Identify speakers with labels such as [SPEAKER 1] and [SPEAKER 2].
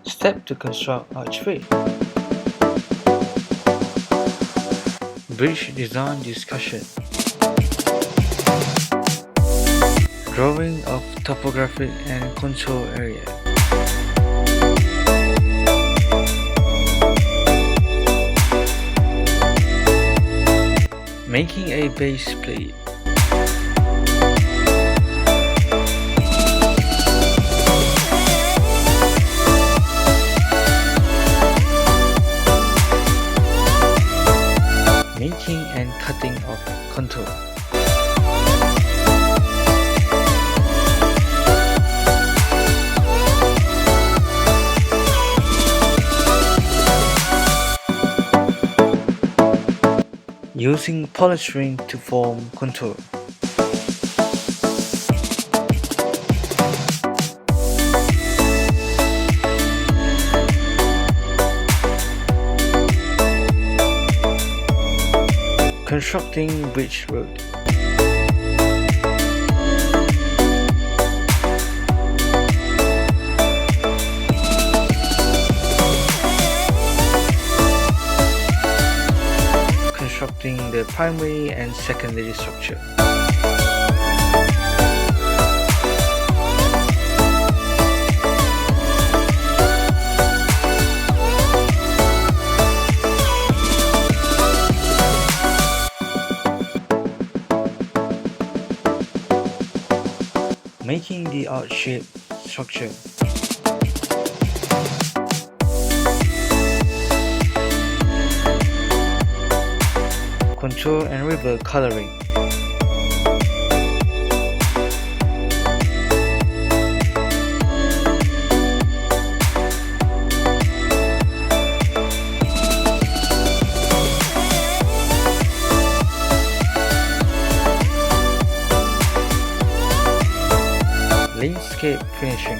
[SPEAKER 1] Step to construct archway. Bridge design discussion. Drawing of topographic and contour area. Making a base plate. Making and cutting of contour. Using polystyrene to form contour. Constructing bridge road. Constructing the primary and secondary structure. Making the arch-shaped structure. Contour and river coloring. Landscape finishing.